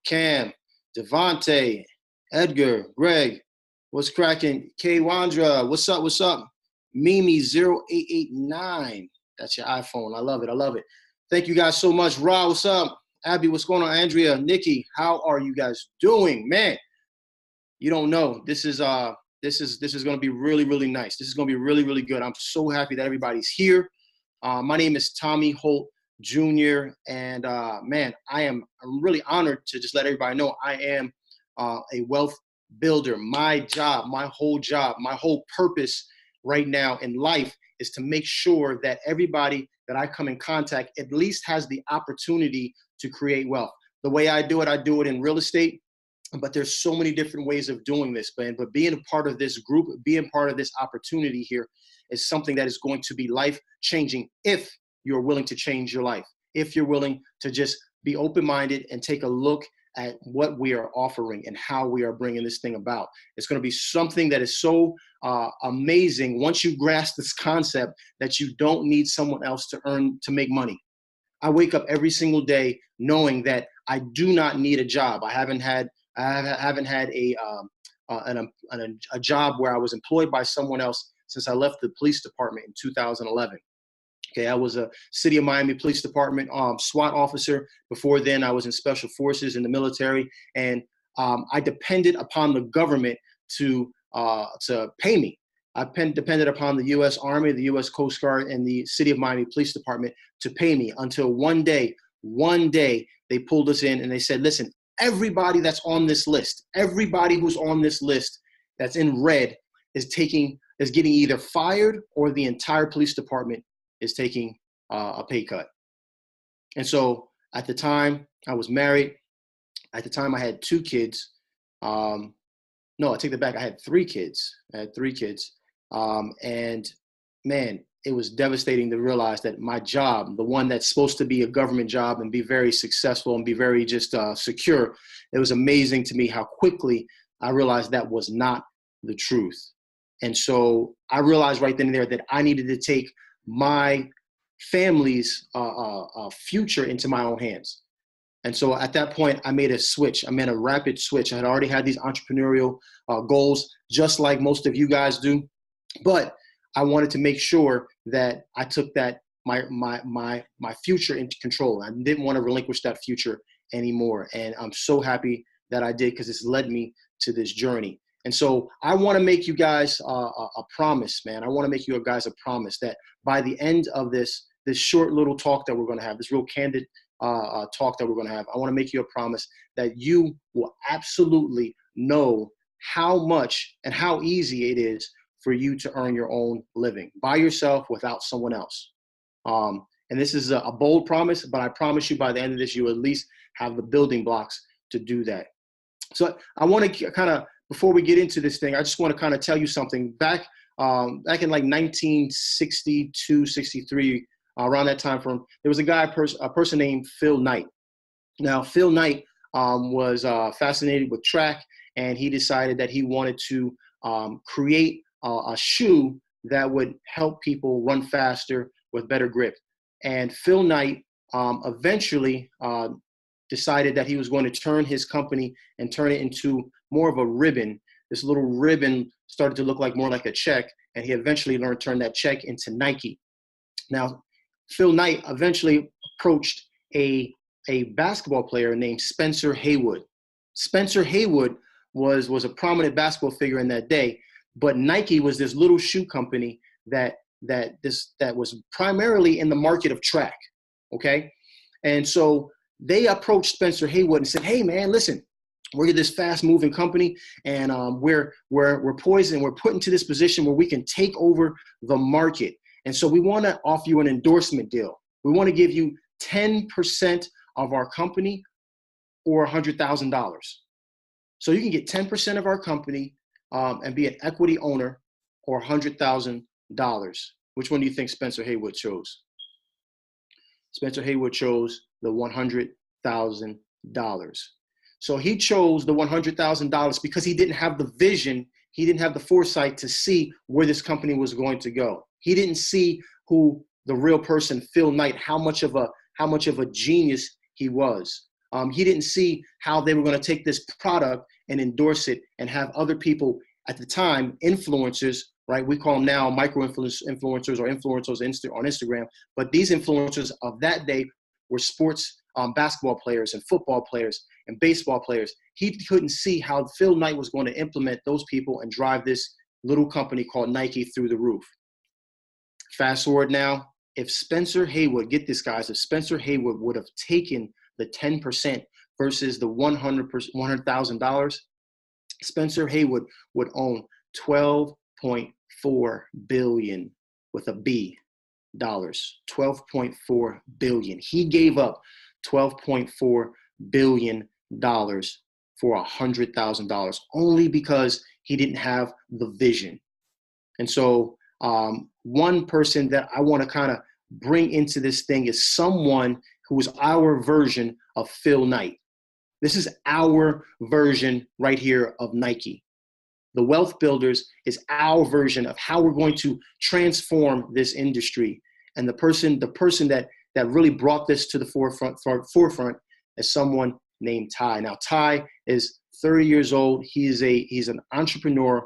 Cam, Devontae, Edgar, Greg, what's cracking? K Wandra, what's up? What's up? Mimi0889. That's your iPhone. I love it. I love it. Thank you guys so much. Ra, what's up? Abby, what's going on? Andrea, Nikki, how are you guys doing? Man, you don't know. This is going to be really, really nice. This is going to be really, really good. I'm so happy that everybody's here. My name is Tommy Holt Jr. And man, I'm really honored to just let everybody know I am a wealth builder. My job, my whole purpose right now in life is to make sure that everybody that I come in contact at least has the opportunity to create wealth. The way I do it in real estate, but there's so many different ways of doing this. But being a part of this group, being part of this opportunity here is something that is going to be life-changing if you're willing to change your life, if you're willing to just be open-minded and take a look at what we are offering and how we are bringing this thing about. It's going to be something that is so amazing once you grasp this concept that you don't need someone else to make money. I wake up every single day knowing that I do not need a job. I haven't had a job where I was employed by someone else since I left the police department in 2011. Okay, I was a City of Miami Police Department SWAT officer. Before then, I was in Special Forces in the military, and I depended upon the government to pay me. I depended upon the U.S. Army, the U.S. Coast Guard, and the City of Miami Police Department to pay me until one day they pulled us in and they said, listen, everybody that's on this list, everybody who's on this list that's in red is getting either fired or the entire police department is taking a pay cut. And so at the time I was married. At the time I had 2 kids. No, I take that back. I had 3 kids. And man, it was devastating to realize that my job, the one that's supposed to be a government job and be very successful and be very just secure, it was amazing to me how quickly I realized that was not the truth. And so I realized right then and there that I needed to take my family's future into my own hands. And so at that point, I made a switch. I made a rapid switch. I had already had these entrepreneurial goals, just like most of you guys do. But I wanted to make sure that I took my future into control. I didn't want to relinquish that future anymore. And I'm so happy that I did, because it's led me to this journey. And so I want to make you guys a promise, man. I want to make you guys a promise that by the end of this short little talk that we're going to have, this real candid talk that we're going to have, I want to make you a promise that you will absolutely know how much and how easy it is for you to earn your own living by yourself without someone else. And this is a bold promise, but I promise you by the end of this, you at least have the building blocks to do that. So I want to kind of, before we get into this thing, I just want to kind of tell you something. Back in like 1962, 63, around that time frame, there was a person named Phil Knight. Now, Phil Knight was fascinated with track, and he decided that he wanted to create a shoe that would help people run faster with better grip. And Phil Knight eventually decided that he was going to turn his company and turn it into more of a ribbon. This little ribbon started to look more like a check, and he eventually learned to turn that check into Nike. Now, Phil Knight eventually approached a basketball player named Spencer Haywood. Spencer Haywood was a prominent basketball figure in that day, but Nike was this little shoe company that was primarily in the market of track, okay? And so they approached Spencer Haywood and said, hey, man, listen, we're this fast-moving company, and we're poised, and we're put into this position where we can take over the market. And so we want to offer you an endorsement deal. We want to give you 10% of our company or $100,000. So you can get 10% of our company and be an equity owner, or $100,000. Which one do you think Spencer Haywood chose? Spencer Haywood chose the $100,000. So he chose the $100,000 because he didn't have the vision, he didn't have the foresight to see where this company was going to go. He didn't see who the real person, Phil Knight, how much of a genius he was. He didn't see how they were going to take this product and endorse it and have other people at the time, influencers, right? We call them now micro influencers or influencers on Instagram. But these influencers of that day were sports basketball players and football players and baseball players. He couldn't see how Phil Knight was going to implement those people and drive this little company called Nike through the roof. Fast forward now, if Spencer Haywood, get this guys, if Spencer Haywood would have taken the 10% versus the $100,000, Spencer Haywood would own 12.4 billion with a B dollars, 12.4 billion. He gave up 12.4 billion dollars for $100,000 only because he didn't have the vision. And so one person that I want to kind of bring into this thing is someone who is our version of Phil Knight. This is our version right here of Nike. The Wealth Builders is our version of how we're going to transform this industry. And the person that really brought this to the forefront is someone named Ty. Now, Ty is 30 years old. He's an entrepreneur.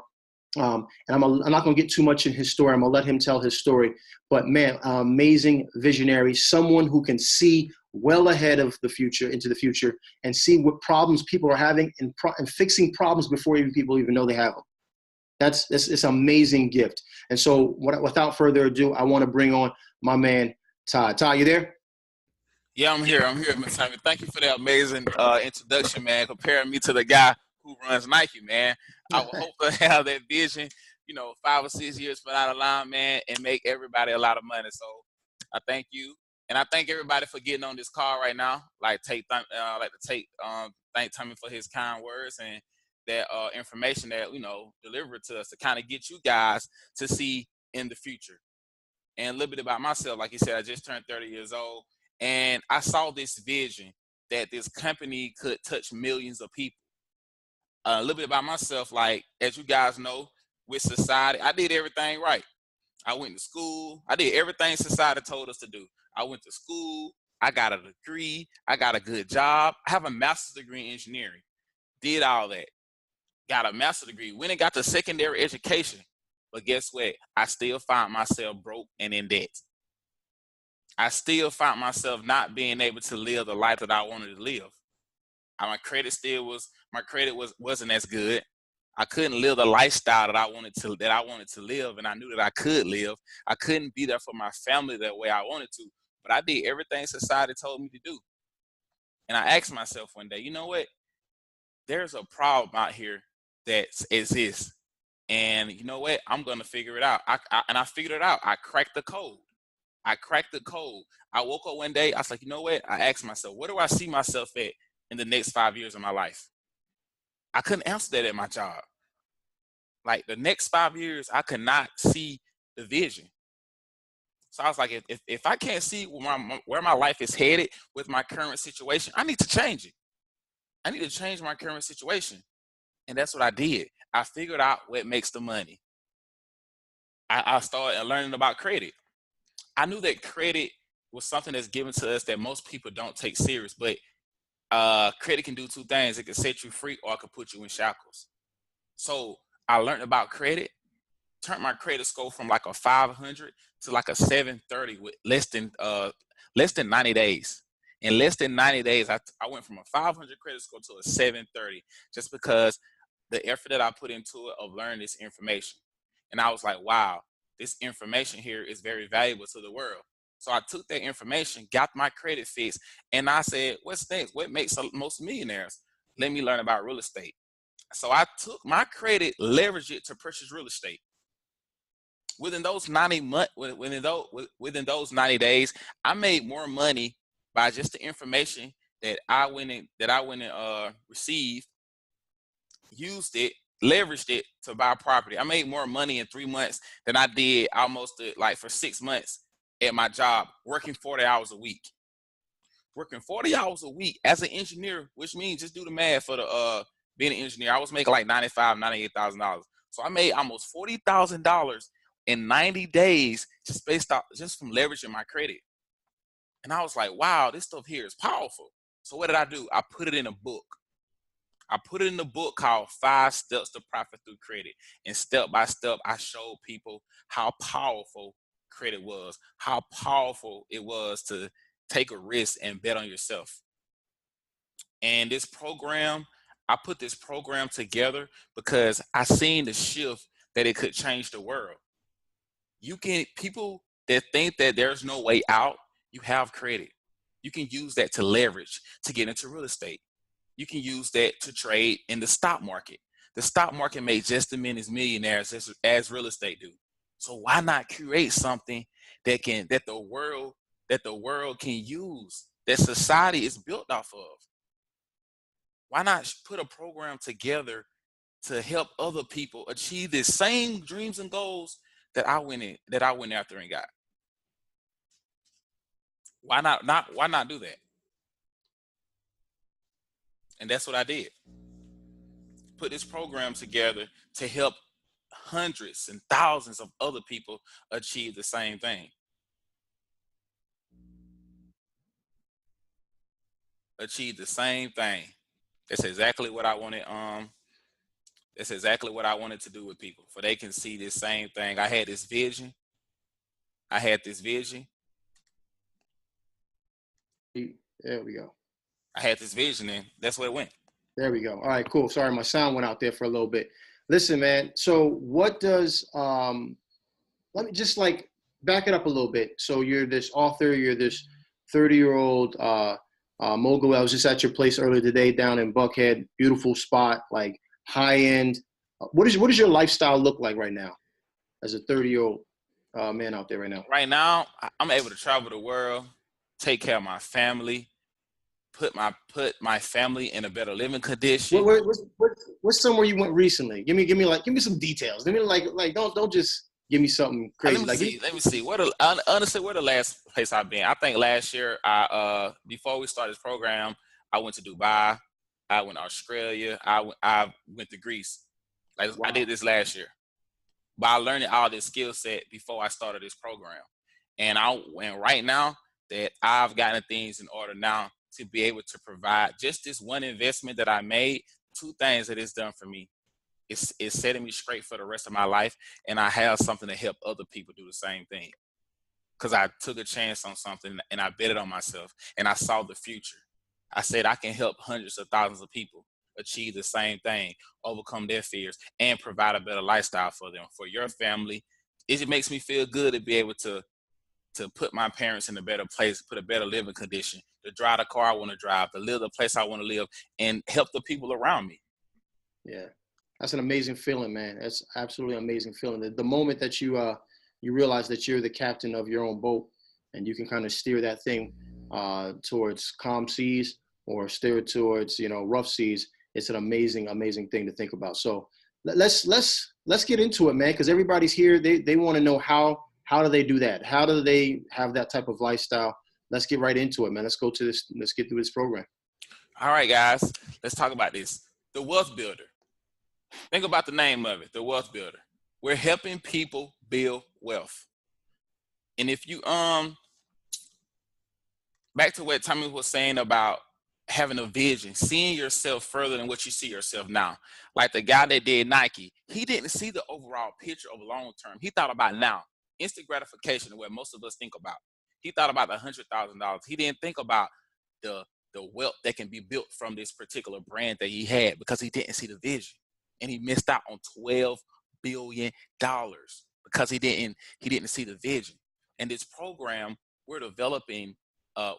And I'm not going to get too much in his story. I'm going to let him tell his story. But man, amazing visionary, someone who can see well ahead of the future, into the future, and see what problems people are having and fixing problems before people even know they have them. It's an amazing gift. And so without further ado, I want to bring on my man, Ty. Ty, you there? Yeah, I'm here, Mr. Simon. Thank you for that amazing introduction, man, comparing me to the guy who runs Nike, man. I would hope to have that vision, 5 or 6 years from down the line, man, and make everybody a lot of money. So I thank you. And I thank everybody for getting on this call right now. Thank Tommy for his kind words and that information that, delivered to us to kind of get you guys to see in the future. And a little bit about myself, like you said, I just turned 30 years old. And I saw this vision that this company could touch millions of people. A little bit about myself, like, as you guys know, with society, I did everything right. I went to school. I did everything society told us to do. I went to school. I got a degree. I got a good job. I have a master's degree in engineering. Did all that. Got a master's degree. Went and got the secondary education. But guess what? I still found myself broke and in debt. I still found myself not being able to live the life that I wanted to live. My credit wasn't as good. I couldn't live the lifestyle that I wanted to live, and I knew that I could live. I couldn't be there for my family that way I wanted to, but I did everything society told me to do. And I asked myself one day, you know what? There's a problem out here that exists, and you know what? I'm gonna figure it out. And I figured it out. I cracked the code. I woke up one day. I was like, you know what? I asked myself, where do I see myself at in the next 5 years of my life? I couldn't answer that at my job. Like, the next 5 years, I could not see the vision. So I was like, if I can't see where my life is headed with my current situation, I need to change it. I need to change my current situation. And that's what I did. I figured out what makes the money. I started learning about credit. I knew that credit was something that's given to us that most people don't take serious, but credit can do two things. It can set you free or it can put you in shackles. So I learned about credit, turned my credit score from like a 500 to like a 730 with less than 90 days. In less than 90 days, I went from a 500 credit score to a 730 just because the effort that I put into it of learning this information. And I was like, wow, this information here is very valuable to the world. So I took that information, got my credit fixed, and I said, what's next? What makes most millionaires? Let me learn about real estate. So I took my credit, leveraged it to purchase real estate. Within those 90 days, I made more money by just the information that I went and received, used it, leveraged it to buy property. I made more money in 3 months than I did almost like for 6 months at my job, working 40 hours a week. Working 40 hours a week as an engineer, which means just do the math for the being an engineer. I was making like $95,000, $98,000. So I made almost $40,000 in 90 days just from leveraging my credit. And I was like, wow, this stuff here is powerful. So what did I do? I put it in a book. I put it in a book called 5 Steps to Profit Through Credit. And step by step, I showed people how powerful credit was, how powerful it was to take a risk and bet on yourself. And this program, I put this program together because I seen the shift that it could change the world. People that think that there's no way out, you have credit. You can use that to leverage to get into real estate. You can use that to trade in the stock market. The stock market made just as many millionaires as real estate do. So why not create something that the world can use, that society is built off of? Why not put a program together to help other people achieve the same dreams and goals that I went after and got? Why not do that? And that's what I did. Put this program together to help hundreds and thousands of other people achieve the same thing. Achieve the same thing. That's exactly what I wanted. That's exactly what I wanted to do with people, for they can see this same thing. I had this vision. There we go. I had this vision, and that's where it went. There we go. All right, cool. Sorry, my sound went out there for a little bit. Listen, man. So what does let me just like back it up a little bit. So you're this author, you're this 30-year-old mogul. I was just at your place earlier today down in Buckhead. Beautiful spot, like high end. What does your lifestyle look like right now as a 30-year-old man out there right now? Right now, I'm able to travel the world, take care of my family, put my family in a better living condition. What's somewhere you went recently? Give me some details. Give me like don't just give me something crazy. Let me see. Honestly, where the last place I've been? I think last year, before we started this program, I went to Dubai, I went to Australia, I went to Greece. Like, wow. I did this last year by learning all this skill set before I started this program. And right now that I've gotten things in order now to be able to provide just this one investment that I made, 2 things that it's done for me. It's setting me straight for the rest of my life, and I have something to help other people do the same thing. Because I took a chance on something and I bet it on myself, and I saw the future. I said I can help hundreds of thousands of people achieve the same thing, overcome their fears, and provide a better lifestyle for them, for your family. It just makes me feel good to be able to put my parents in a better place, put a better living condition, to drive the car I want to drive, to live the place I want to live, and help the people around me. Yeah, that's an amazing feeling, man. That's absolutely amazing feeling. The moment that you realize that you're the captain of your own boat, and you can kind of steer that thing towards calm seas or steer it towards rough seas. It's an amazing thing to think about. So let's get into it, man, because everybody's here. They want to know how do they do that? How do they have that type of lifestyle? Let's get right into it, man. Let's get through this program. All right, guys, let's talk about this. The Wealth Builder. Think about the name of it, the Wealth Builder. We're helping people build wealth. And if you back to what Tommy was saying about having a vision, seeing yourself further than what you see yourself now. Like the guy that did Nike, he didn't see the overall picture of long term. He thought about now, instant gratification, what most of us think about. He thought about the $100,000. He didn't think about the wealth that can be built from this particular brand that he had, because he didn't see the vision, and he missed out on $12 billion because he didn't see the vision. And this program we're developing.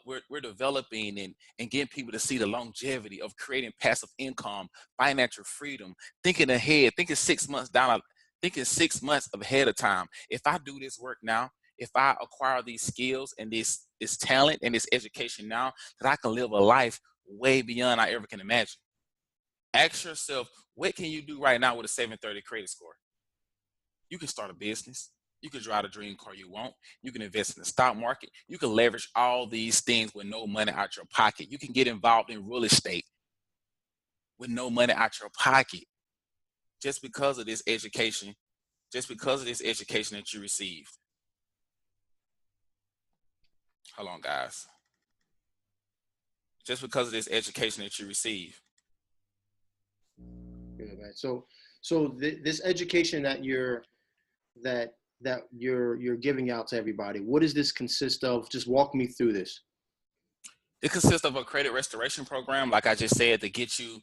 We're developing and getting people to see the longevity of creating passive income, financial freedom, thinking ahead, thinking 6 months down, thinking 6 months ahead of time. If I do this work now, if I acquire these skills and this talent and this education now, that I can live a life way beyond I ever can imagine. Ask yourself, what can you do right now with a 730 credit score? You can start a business. You can drive the dream car you want. You can invest in the stock market. You can leverage all these things with no money out your pocket. You can get involved in real estate with no money out your pocket, just because of this education, that you received. Hold on, guys. just because of this education that you receive. Good, man. So this education that you're giving out to everybody, what does this consist of? Just walk me through this. It consists of a credit restoration program, like I just said, to get you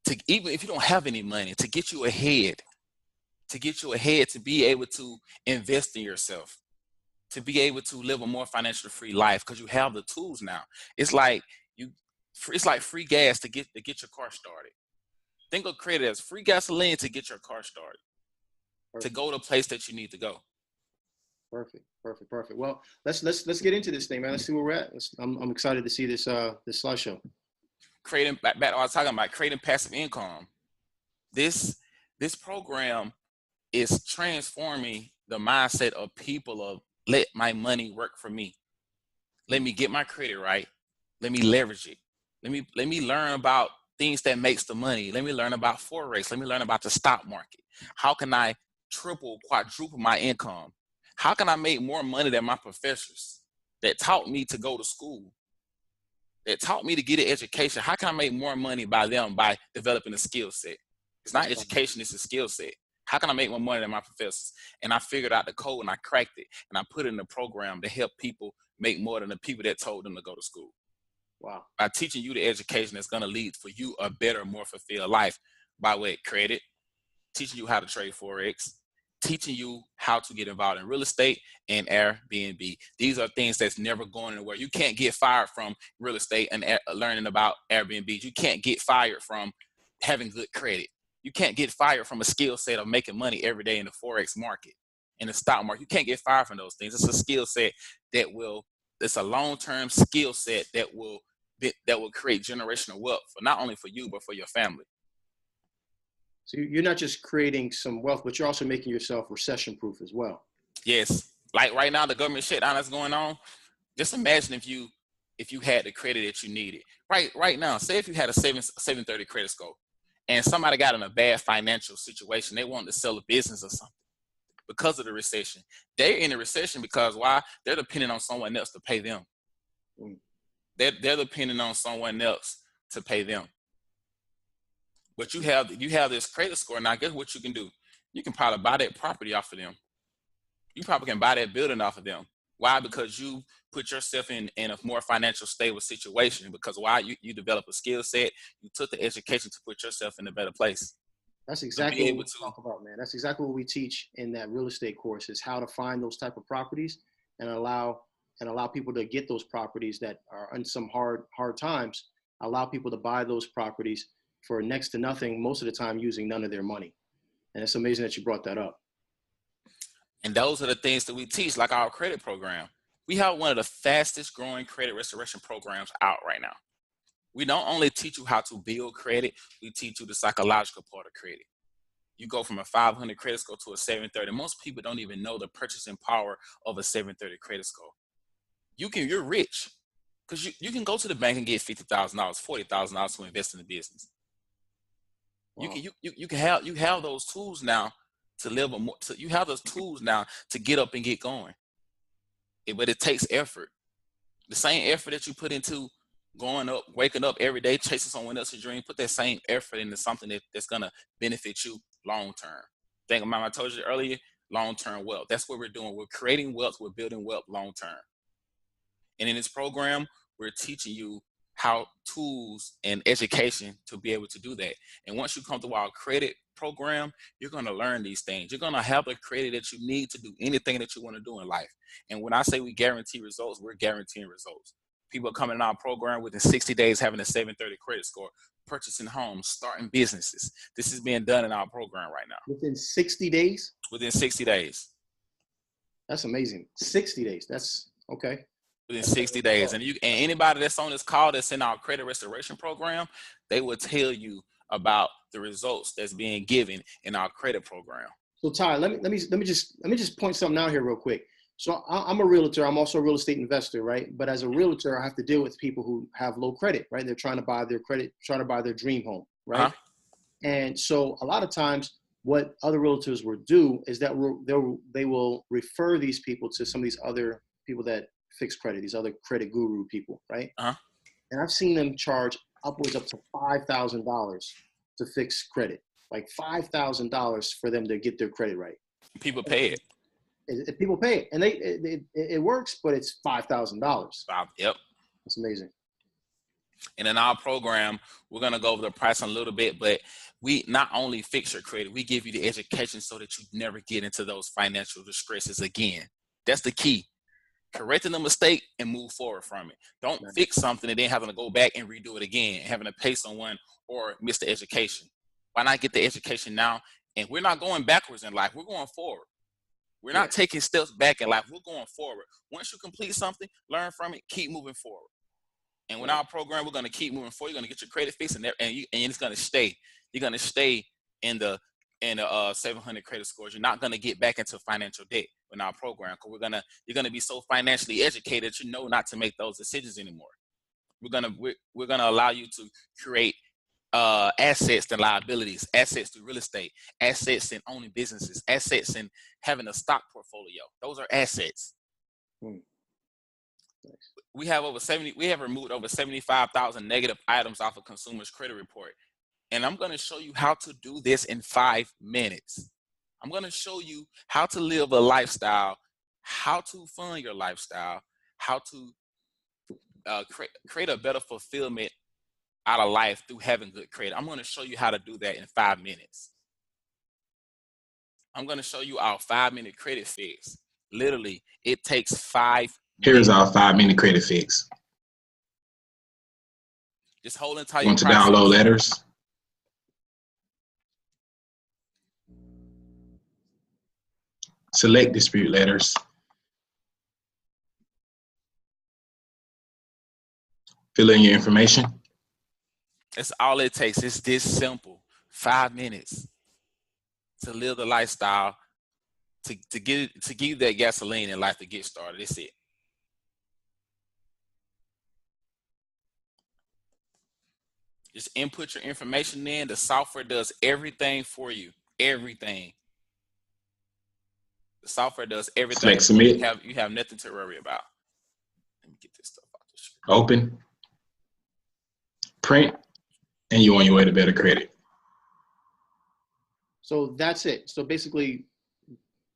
to, even if you don't have any money, to get you ahead, to be able to invest in yourself, to be able to live a more financially free life, because you have the tools now. It's like free gas to get your car started. Think of credit as free gasoline to get your car started, Perfect. to go to a place that you need to go. Perfect. Well, let's get into this thing, man. Let's see where we're at. I'm excited to see this slideshow. Creating back I was talking about creating passive income. This program is transforming the mindset of people of, let my money work for me. Let me get my credit right. Let me leverage it. Let me learn about things that makes the money. Let me learn about Forex. Let me learn about the stock market. How can I triple, quadruple my income? How can I make more money than my professors that taught me to go to school, that taught me to get an education? How can I make more money by them by developing a skill set? It's not education, it's a skill set. How can I make more money than my professors? And I figured out the code and I cracked it and I put it in the program to help people make more than the people that told them to go to school. Wow. By teaching you the education that's going to lead for you a better, more fulfilled life by way of credit, teaching you how to trade Forex, teaching you how to get involved in real estate and Airbnb. These are things that's never going anywhere. You can't get fired from real estate and learning about Airbnb. You can't get fired from having good credit. You can't get fired from a skill set of making money every day in the Forex market, in the stock market. You can't get fired from those things. It's a skill set it's a long-term skill set that will create generational wealth, for not only for you, but for your family. So you're not just creating some wealth, but you're also making yourself recession-proof as well. Yes. Like right now, the government shutdown that's going on, just imagine if you had the credit that you needed. Right now, say if you had a 730 credit score and somebody got in a bad financial situation, they wanted to sell a business or something because of the recession. They're in a recession because why? They're depending on someone else to pay them. They're depending on someone else to pay them. But you have this credit score. Now, guess what you can do? You can probably buy that property off of them. You probably can buy that building off of them. Why? Because you put yourself in a more financial stable situation. Because why? You develop a skill set. You took the education to put yourself in a better place. That's exactly what we talk about, man. That's exactly what we teach in that real estate course, is how to find those type of properties and allow people to get those properties that are in some hard times, allow people to buy those properties for next to nothing, most of the time using none of their money. And it's amazing that you brought that up. And those are the things that we teach, like our credit program. We have one of the fastest growing credit restoration programs out right now. We don't only teach you how to build credit, we teach you the psychological part of credit. You go from a 500 credit score to a 730. Most people don't even know the purchasing power of a 730 credit score. You're rich because you can go to the bank and get $50,000, $40,000 to invest in the business. Wow. You have those tools now to live you have those tools now to get up and get going. But it takes effort. The same effort that you put into going up, waking up every day, chasing someone else's dream, put that same effort into something that's gonna benefit you long term. Think about, I told you earlier, long-term wealth. That's what we're doing. We're creating wealth, we're building wealth long term. And in this program, we're teaching you how tools and education to be able to do that. And once you come through our credit program, you're going to learn these things. You're going to have the credit that you need to do anything that you want to do in life. And when I say we guarantee results, we're guaranteeing results. People are coming in our program within 60 days having a 730 credit score, purchasing homes, starting businesses. This is being done in our program right now. Within 60 days? Within 60 days. That's amazing. 60 days. That's okay. Within 60 days. And anybody that's on this call that's in our credit restoration program, they will tell you about the results that's being given in our credit program. So Ty, let me just point something out here real quick. So I'm a realtor. I'm also a real estate investor, right? But as a realtor, I have to deal with people who have low credit, right? They're trying to buy their dream home, right? Uh-huh. And so a lot of times what other realtors will do is that they will refer these people to some of these other people that fix credit, these other credit guru people, right? Uh-huh. And I've seen them charge upwards up to $5,000 to fix credit, like $5,000 for them to get their credit right. People pay it. People pay it, and it works, but it's $5,000. Yep. That's amazing. And in our program, we're going to go over the price a little bit, but we not only fix your credit, we give you the education so that you never get into those financial distresses again. That's the key. Correcting the mistake and move forward from it. Don't fix something and then having to go back and redo it again, having to pay someone or miss the education. Why not get the education now? And we're not going backwards in life. We're going forward. We're not taking steps back in life. We're going forward. Once you complete something, learn from it, keep moving forward. And with our program, we're going to keep moving forward. You're going to get your credit fixed, and it's going to stay. You're going to stay in the 700 credit scores. You're not going to get back into financial debt in our program, because you're going to be so financially educated that you know not to make those decisions anymore. We're going to allow you to create assets and liabilities, assets through real estate, assets in owning businesses, assets in having a stock portfolio. Those are assets. Nice. We have removed over 75,000 negative items off of consumers' credit report. And I'm going to show you how to do this in 5 minutes. I'm going to show you how to live a lifestyle, how to fund your lifestyle, how to create a better fulfillment out of life through having good credit. I'm going to show you how to do that in 5 minutes. I'm going to show you our 5-minute credit fix. Literally, it takes 5 minutes. Here's our 5-minute credit fix. Just hold until you want to download letters. Select dispute letters. Fill in your information. That's all it takes. It's this simple. 5 minutes to live the lifestyle, to give you that gasoline in life to get started. That's it. Just input your information in. The software does everything for you. Everything. The software does everything. Select submit. You have nothing to worry about. Let me get this stuff out the screen. Open. Print. And you're on your way to better credit. So that's it. So basically,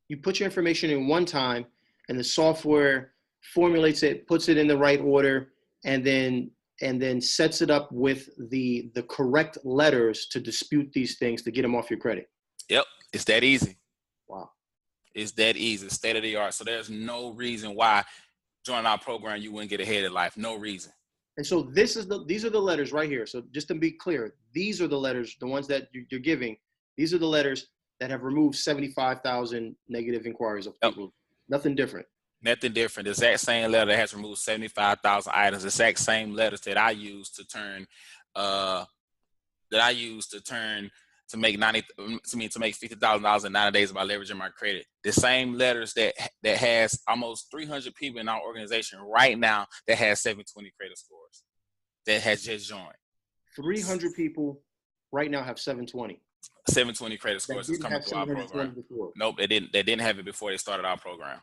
you put your information in one time, and the software formulates it, puts it in the right order, and then sets it up with the correct letters to dispute these things to get them off your credit. Yep, it's that easy. Wow. It's that easy, state of the art. So there's no reason why joining our program you wouldn't get ahead in life. No reason. And so these are the letters right here. So just to be clear, these are the letters, the ones that you're giving. These are the letters that have removed 75,000 negative inquiries of people. Yep. Nothing different. Nothing different. The exact same letter that has removed 75,000 items. The exact same letters that I use to turn, to make $50,000 in 90 days by leveraging my credit. The same letters that has almost 300 people in our organization right now that has 720 credit scores that has just joined. 300 people right now have 720. 720 credit scores is coming through our program. Nope, they didn't have it before they started our program.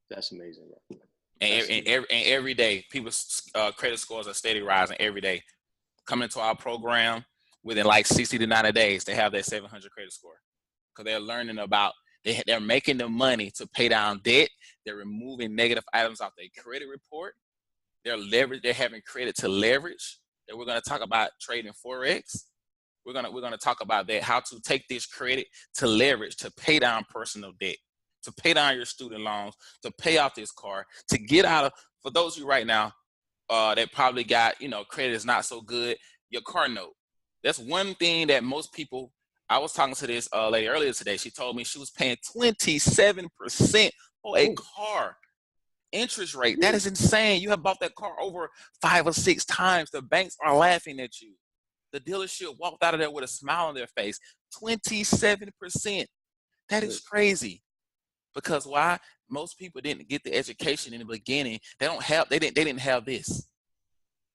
That's amazing. Bro. And every day, people's credit scores are steady rising every day. Coming to our program within like 60 to 90 days, they have that 700 credit score, because they're learning about, they're making the money to pay down debt. They're removing negative items off their credit report. They're having credit to leverage. That we're going to talk about trading Forex. We're gonna talk about that, how to take this credit to leverage, to pay down personal debt, to pay down your student loans, to pay off this car, to get out of, for those of you right now that probably got, credit is not so good, your car note. That's one thing that most people, I was talking to this lady earlier today. She told me she was paying 27% for a car interest rate. That is insane. You have bought that car over 5 or 6 times. The banks are laughing at you. The dealership walked out of there with a smile on their face. 27%. That is crazy. Because why? Most people didn't get the education in the beginning. They didn't have this.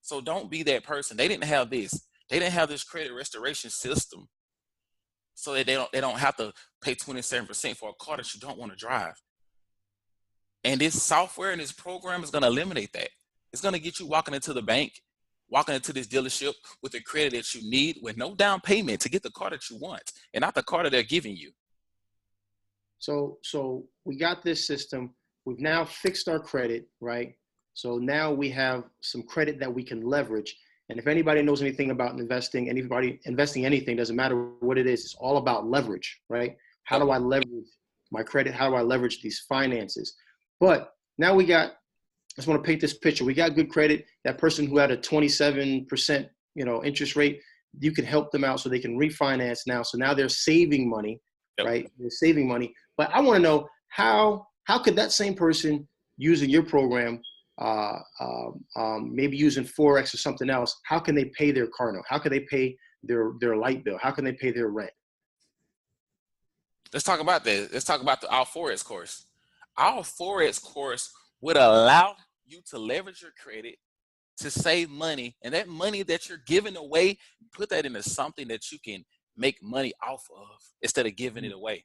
So don't be that person. They didn't have this. They didn't have this credit restoration system. So that they don't have to pay 27% for a car that you don't want to drive. And this software and this program is going to eliminate that. It's going to get you walking into the bank walking into this dealership with the credit that you need with no down payment to get the car that you want and not the car that they're giving you. So we got this system. We've now fixed our credit, right? So now we have some credit that we can leverage. And if anybody knows anything about investing, investing anything, doesn't matter what it is, it's all about leverage, right? How do I leverage my credit? How do I leverage these finances? But now I just want to paint this picture. We got good credit. That person who had a 27%, interest rate, you can help them out so they can refinance now. So now they're saving money, right? They're saving money. But I want to know how could that same person using your program, maybe using Forex or something else, how can they pay their car note? How can they pay their light bill? How can they pay their rent? Let's talk about that. Let's talk about our Forex course. Our Forex course would allow you to leverage your credit to save money, and that money that you're giving away, put that into something that you can make money off of instead of giving it away.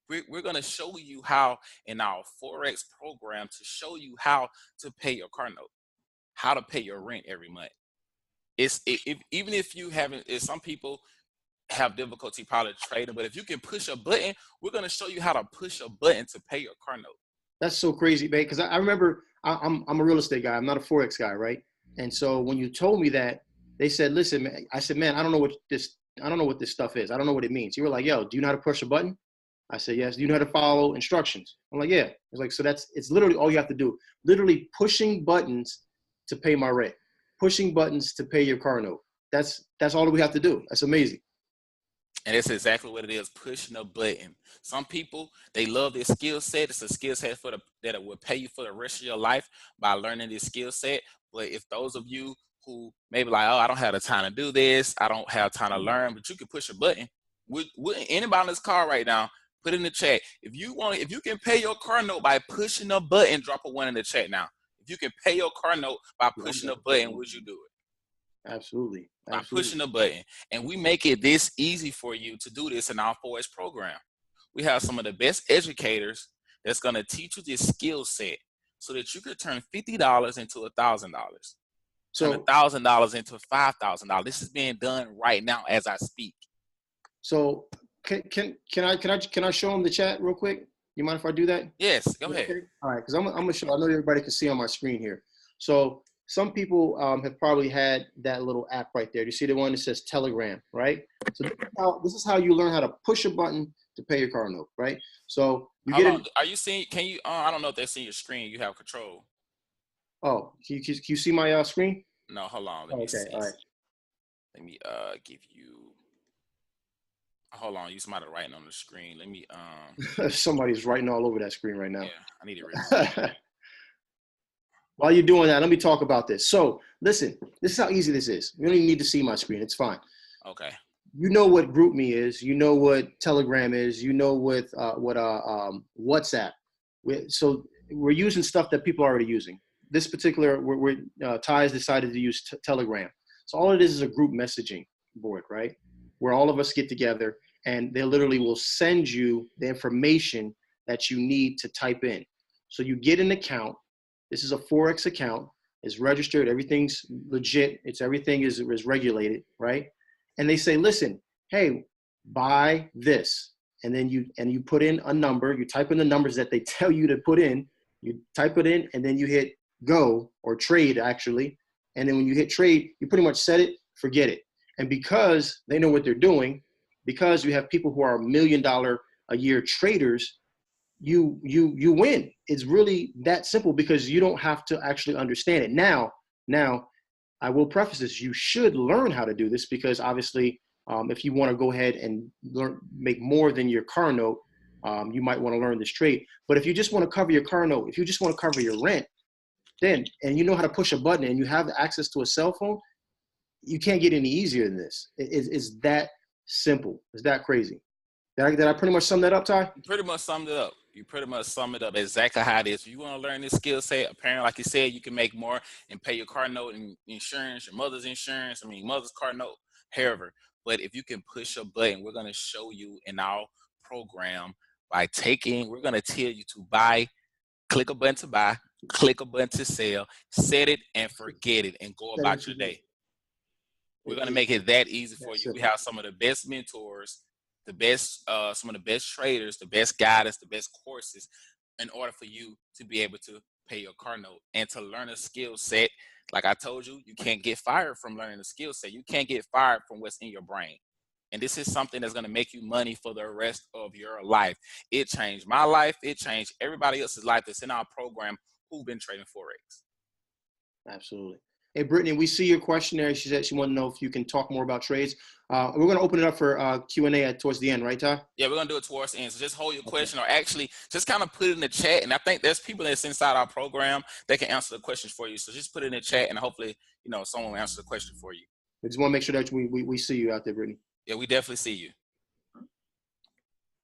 We're going to show you how in our Forex program to show you how to pay your car note, how to pay your rent every month. Even if you haven't, some people have difficulty probably trading, but if you can push a button, we're going to show you how to push a button to pay your car note. That's so crazy, babe. Because I remember I'm a real estate guy. I'm not a Forex guy, right? And so when you told me that, they said, "Listen, man," I said, "Man, I don't know what this stuff is. I don't know what it means." You were like, "Yo, do you know how to push a button?" I said, "Yes." "Do you know how to follow instructions?" I'm like, "Yeah." It's like, so it's literally all you have to do. Literally pushing buttons to pay my rent, pushing buttons to pay your car note. That's all that we have to do. That's amazing. And that's exactly what it is, pushing a button. Some people, they love this skill set. It's a skill set that will pay you for the rest of your life by learning this skill set. But if those of you who maybe like, oh, I don't have the time to do this, I don't have time to learn, but you can push a button. Would anybody on this call right now, put in the chat. If you can pay your car note by pushing a button, drop a 1 in the chat now. If you can pay your car note by pushing a button, would you do it? Absolutely. By pushing a button. And we make it this easy for you to do this in our Forex program. We have some of the best educators that's going to teach you this skill set so that you could turn $50 into $1,000. So turn $1,000 into $5,000. This is being done right now as I speak. So can I show them the chat real quick? You mind if I do that? Yes, go ahead. Okay. All right, because I'm gonna show. I know everybody can see on my screen here. So some people have probably had that little app right there. You see the one that says Telegram, right? So this is how you learn how to push a button to pay your car note, right? So you get it. Are you seeing? Can you? I don't know if they're seeing your screen. You have control. Oh, can you see my screen? No, hold on. Let me see. All right. Let me give you. Hold on, you somebody writing on the screen. Let me Somebody's writing all over that screen right now. Yeah, I need it. While you're doing that, let me talk about this. So listen, this is how easy this is. You don't even need to see my screen. It's fine. Okay. You know what GroupMe is. You know what Telegram is. You know what WhatsApp. So we're using stuff that people are already using. This particular, Ty has decided to use Telegram. So all it is a group messaging board, right? Where all of us get together and they literally will send you the information that you need to type in. So you get an account. This is a Forex account. It's registered. Everything's legit. Everything is regulated, right? And they say, listen, hey, buy this. And then you put in a number. You type in the numbers that they tell you to put in. You type it in, and then you hit go or trade, actually. And then when you hit trade, you pretty much set it, forget it. And because they know what they're doing, because you have people who are $1 million a year traders, you win. It's really that simple because you don't have to actually understand it. Now, I will preface this. You should learn how to do this because obviously, if you want to go ahead and make more than your car note, you might want to learn this trade. But if you just want to cover your car note, if you just want to cover your rent, and you know how to push a button and you have access to a cell phone, you can't get any easier than this. It's that simple. It's that crazy. Did I pretty much sum that up, Ty? You pretty much summed it up. You pretty much summed it up exactly how it is. If you want to learn this skill set, apparently, like you said, you can make more and pay your car note and insurance, your mother's insurance, mother's car note, however. But if you can push a button, we're going to show you in our program we're going to tell you to buy, click a button to buy, click a button to sell, set it and forget it and go about your day. We're going to make it that easy for you. Simple. We have some of the best mentors, the best, some of the best traders, the best guidance, the best courses in order for you to be able to pay your car note and to learn a skill set. Like I told you, you can't get fired from learning a skill set. You can't get fired from what's in your brain. And this is something that's going to make you money for the rest of your life. It changed my life. It changed everybody else's life that's in our program who've been trading Forex. Absolutely. Hey, Brittany, we see your questionnaire. She said she wanted to know if you can talk more about trades. We're going to open it up for Q&A towards the end, right, Ty? Yeah, we're going to do it towards the end. So just hold your question, or actually just kind of put it in the chat. And I think there's people that's inside our program that can answer the questions for you. So just put it in the chat, and hopefully, you know, someone will answer the question for you. We just want to make sure that we see you out there, Brittany. Yeah, we definitely see you.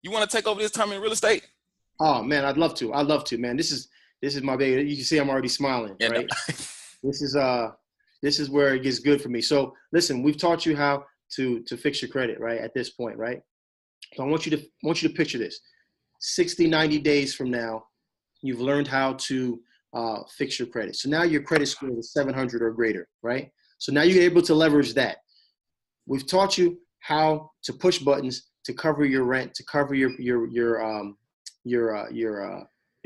You want to take over this time in real estate? Oh, man, I'd love to. I'd love to, man. This is my baby. You can see I'm already smiling, Yeah, right? No. This is where it gets good for me. So listen, we've taught you how to fix your credit, right? At this point, right? So I want you to picture this. 60, 90 days from now, you've learned how to fix your credit. So now your credit score is 700 or greater, right? So now you're able to leverage that. We've taught you how to push buttons to cover your rent, to cover your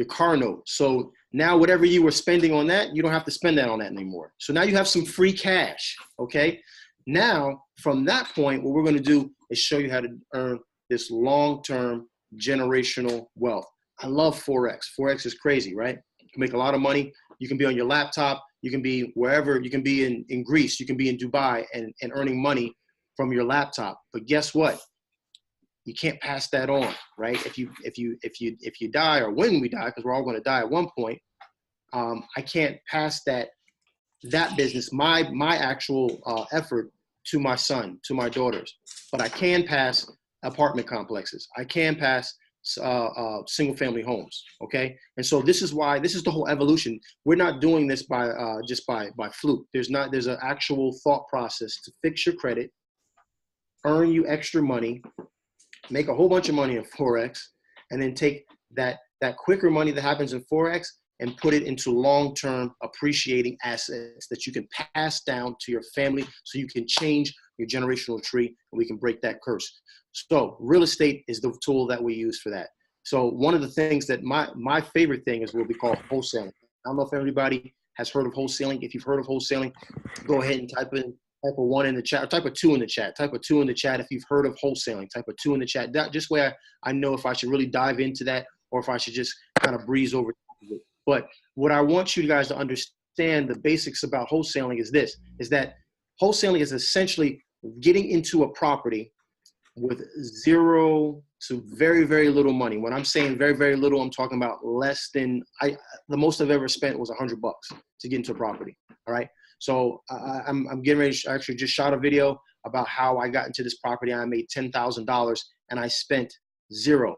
car note. So now whatever you were spending on that, you don't have to spend that on that anymore. So now you have some free cash, okay? Now, from that point, what we're going to do is show you how to earn this long-term generational wealth. I love Forex. Forex is crazy, right? You can make a lot of money. You can be on your laptop. You can be wherever. You can be in Greece. You can be in Dubai and earning money from your laptop. But guess what? You can't pass that on, right? If you die, or when we die, because we're all going to die at one point, I can't pass that business, my actual effort, to my son, to my daughters. But I can pass apartment complexes. I can pass single family homes. Okay, and so this is the whole evolution. We're not doing this by just by fluke. There's an actual thought process to fix your credit, earn you extra money, make a whole bunch of money in Forex, and then take that quicker money that happens in Forex and put it into long-term appreciating assets that you can pass down to your family so you can change your generational tree and we can break that curse. So real estate is the tool that we use for that. So one of the things that my favorite thing is what we call wholesaling. I don't know if everybody has heard of wholesaling. If you've heard of wholesaling, go ahead and type a 1 in the chat, or type a 2 in the chat. Type a 2 in the chat if you've heard of wholesaling. Type a 2 in the chat. That just way I know if I should really dive into that or if I should just kind of breeze over it. But what I want you guys to understand, the basics about wholesaling is that wholesaling is essentially getting into a property with zero to very, very little money. When I'm saying very, very little, I'm talking about less than the most I've ever spent was $100 to get into a property. All right. So I'm getting ready. I actually just shot a video about how I got into this property. I made $10,000 and I spent $0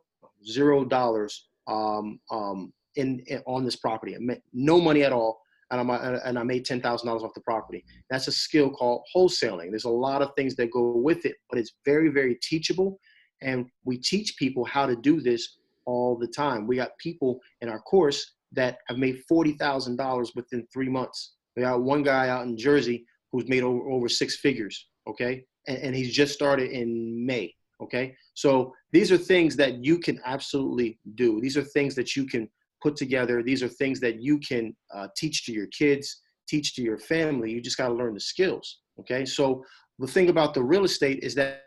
on this property. I made no money at all, and I made $10,000 off the property. That's a skill called wholesaling. There's a lot of things that go with it, but it's very, very teachable, and we teach people how to do this all the time. We got people in our course that have made $40,000 within 3 months. We got one guy out in Jersey who's made over 6 figures, okay? And he's just started in May, okay? So these are things that you can absolutely do. These are things that you can put together. These are things that you can teach to your kids, teach to your family. You just got to learn the skills, okay? So the thing about the real estate is that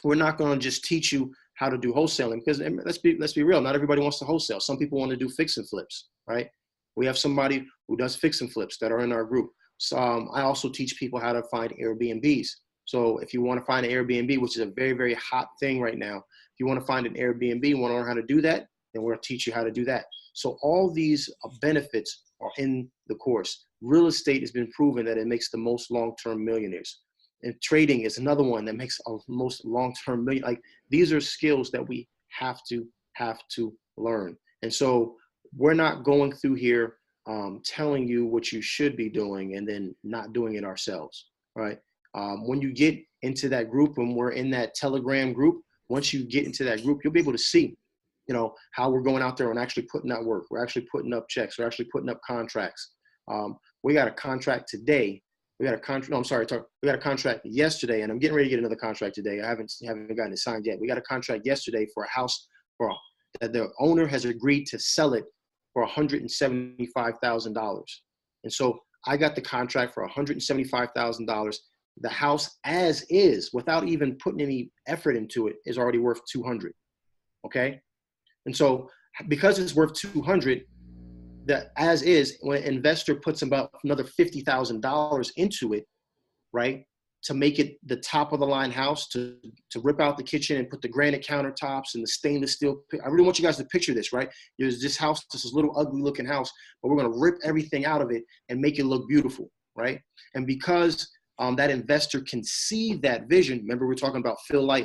we're not going to just teach you how to do wholesaling, because let's be real, not everybody wants to wholesale. Some people want to do fix and flips, right? We have somebody who does fix and flips that are in our group. So I also teach people how to find Airbnbs. So if you want to find an Airbnb, which is a very, very hot thing right now, if you want to find an Airbnb and want to learn how to do that, then we're going to teach you how to do that. So all these benefits are in the course. Real estate has been proven that it makes the most long-term millionaires. And trading is another one that makes most long-term million. Like, these are skills that we have to learn. And so we're not going through here telling you what you should be doing and then not doing it ourselves, right? When you get into that group, and we're in that Telegram group, once you get into that group, you'll be able to see, how we're going out there and actually putting out work. We're actually putting up checks. We're actually putting up contracts. We got a contract today We got a contract. No, I'm sorry. We got a contract yesterday, and I'm getting ready to get another contract today. I haven't gotten it signed yet. We got a contract yesterday for a house that the owner has agreed to sell it for $175,000. And so I got the contract for $175,000. The house as is, without even putting any effort into it, is already worth 200. Okay. And so because it's worth 200, that as is, when an investor puts about another $50,000 into it, right, to make it the top of the line house, to rip out the kitchen and put the granite countertops and the stainless steel. I really want you guys to picture this, right? There's this house, this little ugly looking house, but we're going to rip everything out of it and make it look beautiful, right? And because that investor can see that vision. Remember, we're talking about Phil Knight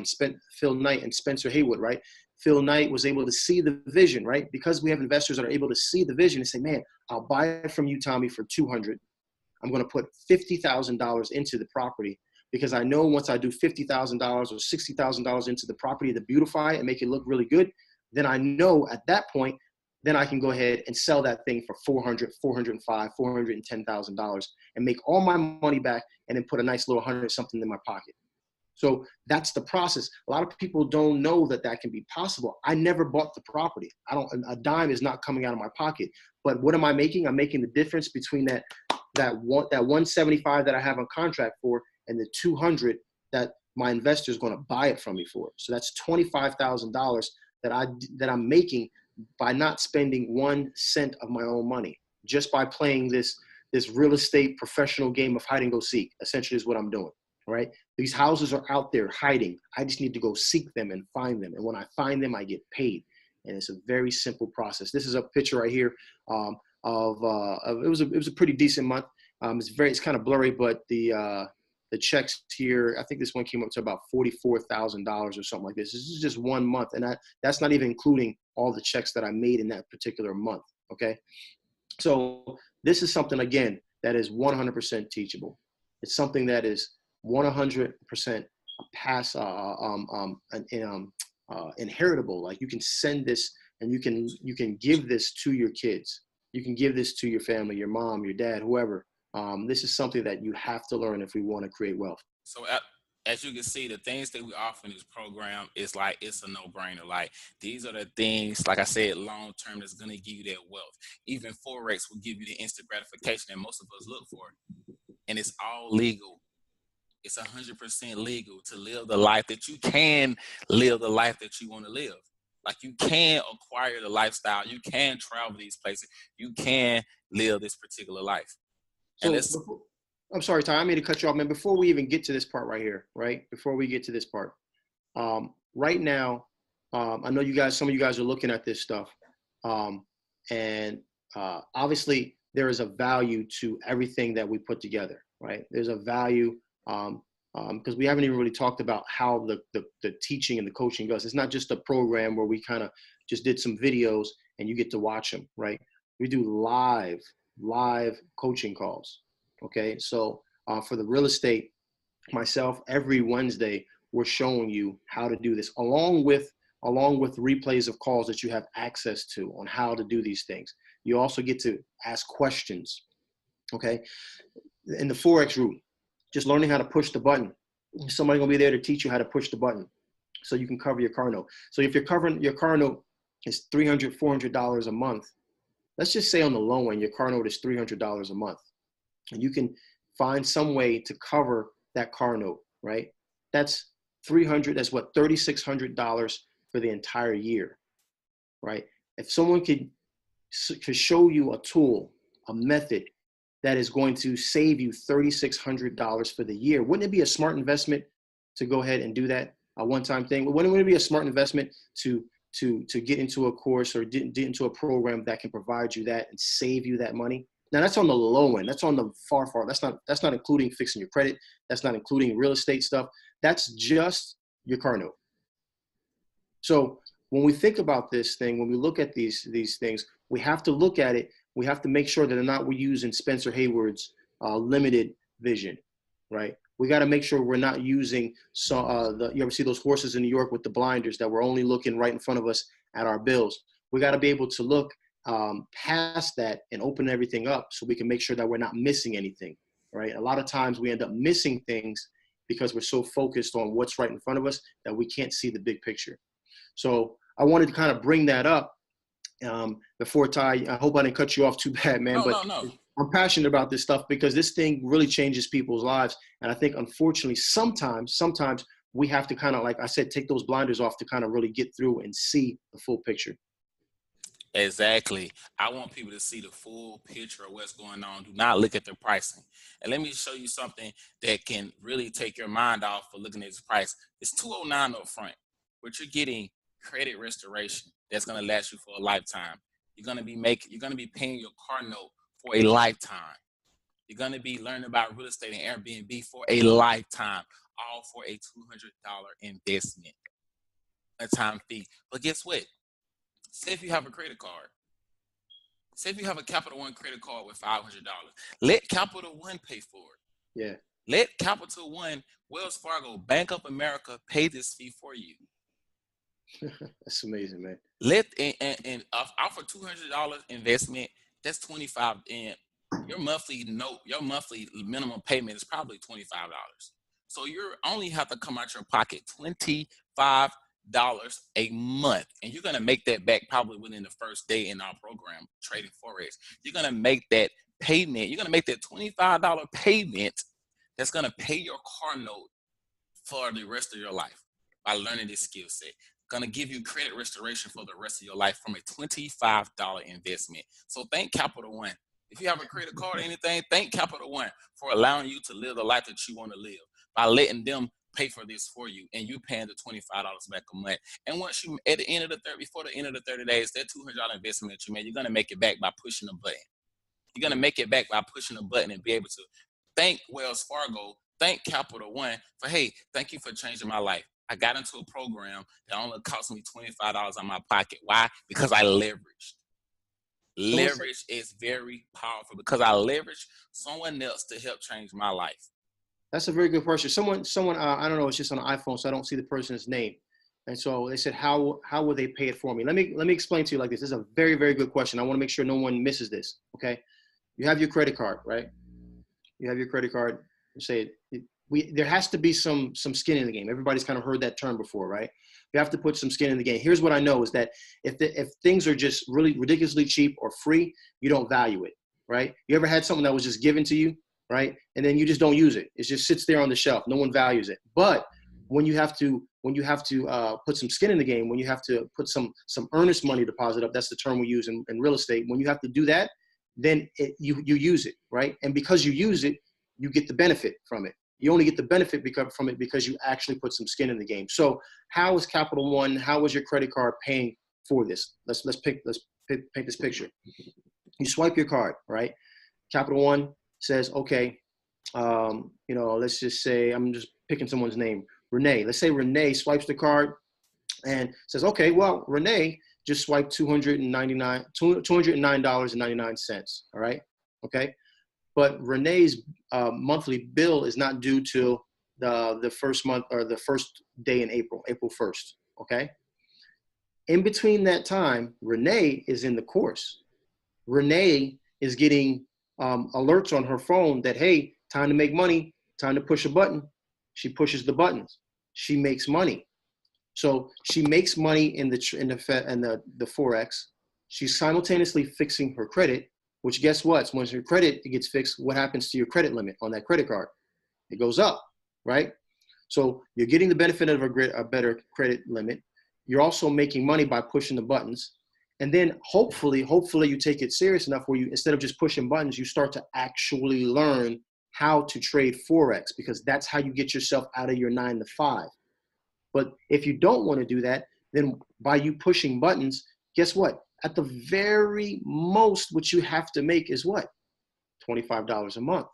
and Spencer Haywood, right? Phil Knight was able to see the vision, right? Because we have investors that are able to see the vision and say, man, I'll buy it from you, Tommy, for 200. I'm going to put $50,000 into the property because I know once I do $50,000 or $60,000 into the property to beautify it and make it look really good, then I know at that point, then I can go ahead and sell that thing for $400,000, $405,000, $410,000 and make all my money back and then put a nice little 100 something in my pocket. So that's the process. A lot of people don't know that that can be possible. I never bought the property. A dime is not coming out of my pocket. But what am I making? I'm making the difference between that 175 that I have on contract for and the 200 that my investor is going to buy it from me for. So that's $25,000 that I'm making by not spending 1 cent of my own money, just by playing this real estate professional game of hide and go seek. Essentially is what I'm doing. Right? These houses are out there hiding. I just need to go seek them and find them. And when I find them, I get paid. And it's a very simple process. This is a picture right here it was a pretty decent month. It's kind of blurry, but the checks here, I think this one came up to about $44,000 or something like this. This is just 1 month. And that's not even including all the checks that I made in that particular month. Okay. So this is something, again, that is 100% teachable. It's something that is 100% inheritable. Like you can send this and you can give this to your kids. You can give this to your family, your mom, your dad, whoever. This is something that you have to learn if we want to create wealth. So as you can see, the things that we offer in this program is like, it's a no-brainer. Like these are the things, like I said, long-term that's going to give you that wealth. Even Forex will give you the instant gratification that most of us look for. And it's all legal. It's 100% legal to live the life that you can live, the life that you want to live. Like you can acquire the lifestyle. You can travel these places. You can live this particular life. So I'm sorry, Ty, I made to cut you off, man. Before we even get to this part right here, right? Before we get to this part, right now, I know some of you guys are looking at this stuff. Obviously there is a value to everything that we put together, right? There's a value because we haven't even really talked about how the teaching and the coaching goes. It's not just a program where we kind of just did some videos and you get to watch them, right? We do live coaching calls. Okay. So for the real estate, myself, every Wednesday, we're showing you how to do this along with replays of calls that you have access to on how to do these things. You also get to ask questions. Okay. In the Forex route, just learning how to push the button. Somebody's gonna be there to teach you how to push the button so you can cover your car note. So if you're covering your car note is $300, $400 a month, let's just say on the low end, your car note is $300 a month. And you can find some way to cover that car note, right? That's what, $3,600 for the entire year, right? If someone could show you a tool, a method that is going to save you $3,600 for the year, wouldn't it be a smart investment to go ahead and do that, a one-time thing? Wouldn't it be a smart investment to get into a course or get into a program that can provide you that and save you that money? Now that's on the low end. That's on the far. That's not including fixing your credit. That's not including real estate stuff. That's just your car note. So when we think about this thing, when we look at these things, we have to look at it. We have to make sure that we're using Spencer Haywood's limited vision, right? We got to make sure we're not using you ever see those horses in New York with the blinders that we're only looking right in front of us at our bills. We got to be able to look past that and open everything up so we can make sure that we're not missing anything. right? A lot of times we end up missing things because we're so focused on what's right in front of us that we can't see the big picture. So I wanted to kind of bring that up before Ty. I hope I didn't cut you off too bad, man. No. I'm passionate about this stuff because this thing really changes people's lives. And I think, unfortunately, sometimes we have to kind of, like I said, take those blinders off to kind of really get through and see the full picture. Exactly. I want people to see the full picture of what's going on. Do not look at the pricing. And let me show you something that can really take your mind off for looking at this price. It's $209 up front, but you're getting credit restoration that's going to last you for a lifetime. You're going to be paying your car note for a lifetime. You're going to be learning about real estate and Airbnb for a lifetime, all for a $200 investment, a time fee. But guess what? Say if you have a credit card. Say if you have a Capital One credit card with $500. Let Capital One pay for it. Yeah. Let Capital One, Wells Fargo, Bank of America pay this fee for you. That's amazing, man. And offer $200 investment. That's $25, and your monthly minimum payment is probably $25. So you only have to come out your pocket $25 a month, and you're gonna make that back probably within the first day in our program, Trading Forex. You're gonna make that payment. You're gonna make that $25 payment that's gonna pay your car note for the rest of your life by learning this skill set. Gonna give you credit restoration for the rest of your life from a $25 investment. So thank Capital One. If you have a credit card or anything, thank Capital One for allowing you to live the life that you want to live by letting them pay for this for you, and you paying the $25 back a month. And once you, at the end of before the end of the 30 days, that $200 investment that you made, you're gonna make it back by pushing a button. You're gonna make it back by pushing a button and be able to thank Wells Fargo, thank Capital One for, hey, thank you for changing my life. I got into a program that only cost me $25 out of my pocket. Why? Because I leveraged. Leverage is very powerful because I leveraged someone else to help change my life. That's a very good question. Someone, I don't know, it's just on an iPhone, so I don't see the person's name. And so they said, how will they pay it for me? Let me explain to you like this. This is a very, very good question. I want to make sure no one misses this. Okay. You have your credit card, right? You have your credit card. You say there has to be some skin in the game. Everybody's kind of heard that term before, right? You have to put some skin in the game. Here's what I know is that if things are just really ridiculously cheap or free, you don't value it, right? You ever had something that was just given to you, right? And then you just don't use it. It just sits there on the shelf. No one values it. But when you have to put some skin in the game, when you have to put some earnest money deposit up, that's the term we use in real estate. When you have to do that, then you use it, right? And because you use it, you get the benefit from it. You only get the benefit from it because you actually put some skin in the game. So how is Capital One, how is your credit card paying for this? Let's paint this picture. You swipe your card, right? Capital One says, okay, let's just say, I'm just picking someone's name, Renee. Let's say Renee swipes the card and says, okay, well, Renee just swiped $209.99, all right? Okay. But Renee's monthly bill is not due till the first month or the first day in April 1st, okay? In between that time, Renee is in the course. Renee is getting alerts on her phone that, hey, time to make money, time to push a button. She pushes the buttons. She makes money. So she makes money in the Forex. She's simultaneously fixing her credit, which guess what? Once your credit gets fixed, what happens to your credit limit on that credit card? It goes up, right? So you're getting the benefit of a better credit limit. You're also making money by pushing the buttons. And then hopefully you take it serious enough where you, instead of just pushing buttons, you start to actually learn how to trade Forex, because that's how you get yourself out of your 9 to 5. But if you don't want to do that, then by you pushing buttons, guess what? At the very most, what you have to make is what? $25 a month,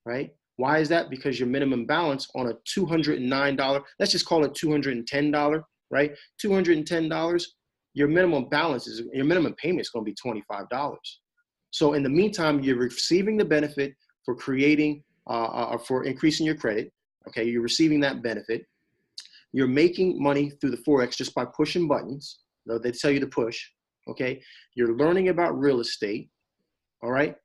right? Why is that? Because your minimum balance on a $209, let's just call it $210, right? $210, your minimum balance is, your minimum payment is going to be $25. So in the meantime, you're receiving the benefit for creating, for increasing your credit, okay? You're receiving that benefit. You're making money through the Forex just by pushing buttons. They tell you to push. Okay, you're learning about real estate, all right?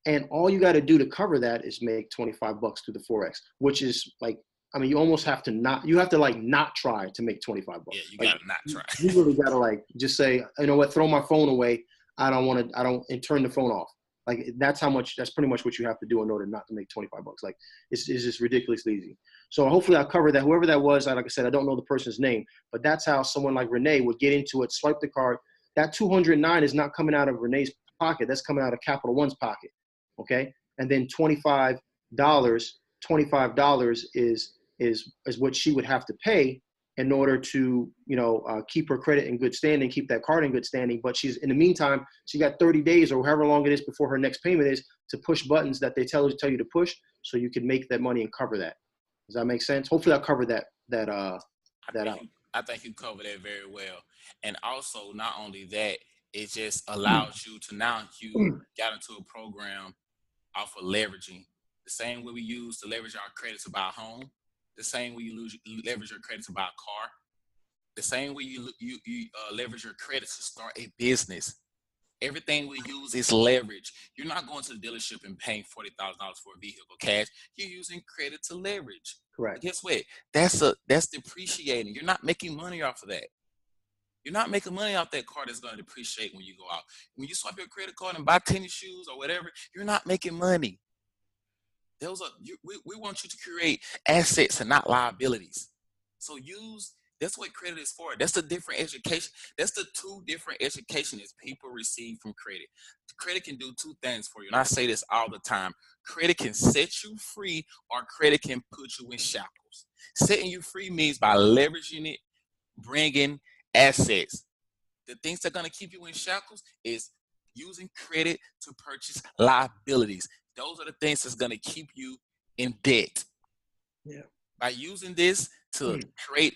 And all you got to do to cover that is make 25 bucks through the Forex, which is like, I mean, you almost have to not try to make 25 bucks. Yeah, you like, gotta not try. You really got to like, just say, you know what, throw my phone away. And turn the phone off. Like that's pretty much what you have to do in order not to make 25 bucks. Like it's just ridiculously easy. So hopefully I'll cover that. Whoever that was, like I said, I don't know the person's name, but that's how someone like Renee would get into it, swipe the card. That 209 is not coming out of Renee's pocket. That's coming out of Capital One's pocket. Okay. And then $25 is what she would have to pay in order to, keep her credit in good standing, keep that card in good standing. But she's, in the meantime, she got 30 days or however long it is before her next payment is to push buttons that they tell you to push so you can make that money and cover that. Does that make sense? Hopefully I'll cover that out. I think you covered that very well. And also, not only that, it just allows you to, now you got into a program off of leveraging. The same way we use to leverage our credit to buy a home, the same way you leverage your credit to buy a car, the same way you leverage your credit to start a business. Everything we use is leverage. You're not going to the dealership and paying $40,000 for a vehicle cash. You're using credit to leverage. Correct. But guess what? That's depreciating. You're not making money off of that. You're not making money off that car that's going to depreciate when you go out. When you swipe your credit card and buy tennis shoes or whatever, you're not making money. We want you to create assets and not liabilities. So that's what credit is for. That's the different education. That's the two different educations people receive from credit. Credit can do two things for you. And I say this all the time. Credit can set you free or credit can put you in shackles. Setting you free means by leveraging it, bringing assets. The things that are going to keep you in shackles is using credit to purchase liabilities. Those are the things that's going to keep you in debt. Yeah. By using this to create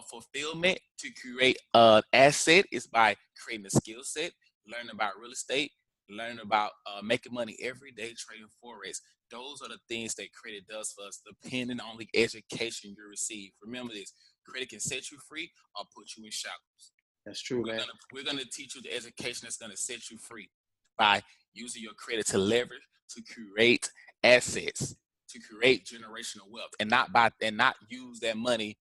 fulfillment, to create an asset, is by creating a skill set, learning about real estate, learning about making money every day, trading Forex. Those are the things that credit does for us, depending on the education you receive. Remember this, credit can set you free or put you in shackles. That's true, man. We're going to teach you the education that's going to set you free by using your credit to leverage, to create assets, to create generational wealth, and not use that money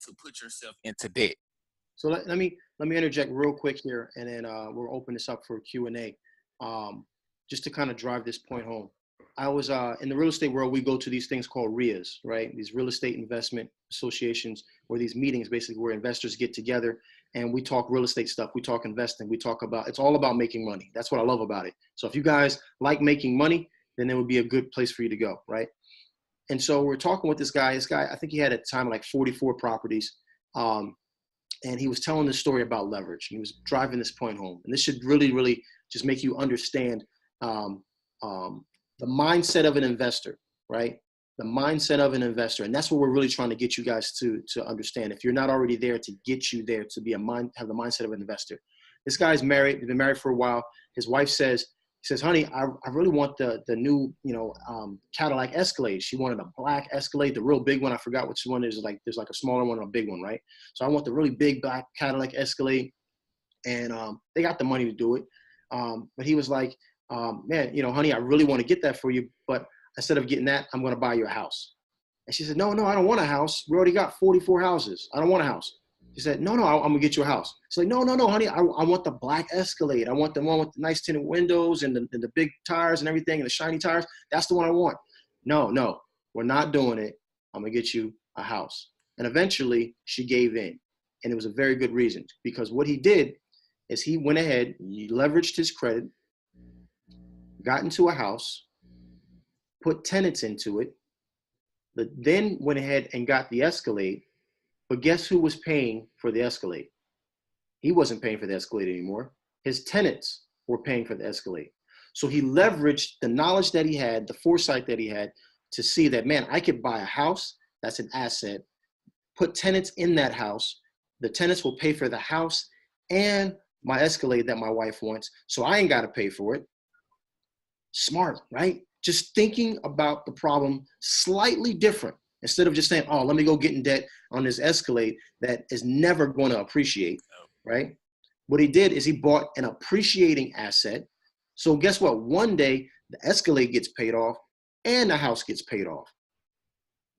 to put yourself into debt. So let me interject real quick here, and then we'll open this up for Q&A, just to kind of drive this point home. I was in the real estate world. We go to these things called RIAs, right? These real estate investment associations, or these meetings basically where investors get together and we talk real estate stuff. We talk investing. We talk about, it's all about making money. That's what I love about it. So if you guys like making money, then it would be a good place for you to go, right? And so we're talking with this guy. I think he had at the time like 44 properties. And he was telling this story about leverage. He was driving this point home. And this should really, really just make you understand the mindset of an investor, right? The mindset of an investor. And that's what we're really trying to get you guys to understand. If you're not already there, to get you there to be have the mindset of an investor. This guy's married. He's been married for a while. His wife says, honey, I really want the new, Cadillac Escalade. She wanted a black Escalade, the real big one. I forgot which one is. There's like a smaller one and a big one, right? So I want the really big black Cadillac Escalade. And they got the money to do it. But he was like, man, honey, I really want to get that for you. But instead of getting that, I'm going to buy you a house. And she said, no, I don't want a house. We already got 44 houses. I don't want a house. She said, no, I'm going to get you a house. She's like, no, honey, I want the black Escalade. I want the one with the nice tinted windows and the big tires and everything and the shiny tires. That's the one I want. No, we're not doing it. I'm going to get you a house. And eventually she gave in. And it was a very good reason, because what he did is he went ahead, he leveraged his credit, got into a house, put tenants into it, but then went ahead and got the Escalade. But guess who was paying for the Escalade? He wasn't paying for the Escalade anymore. His tenants were paying for the Escalade. So he leveraged the knowledge that he had, the foresight that he had, to see that, man, I could buy a house, that's an asset, put tenants in that house. The tenants will pay for the house and my Escalade that my wife wants, so I ain't got to pay for it. Smart, right? Just thinking about the problem slightly different. Instead of just saying, oh, let me go get in debt on this Escalade that is never going to appreciate, right? What he did is he bought an appreciating asset, So guess what? One day the Escalade gets paid off and the house gets paid off,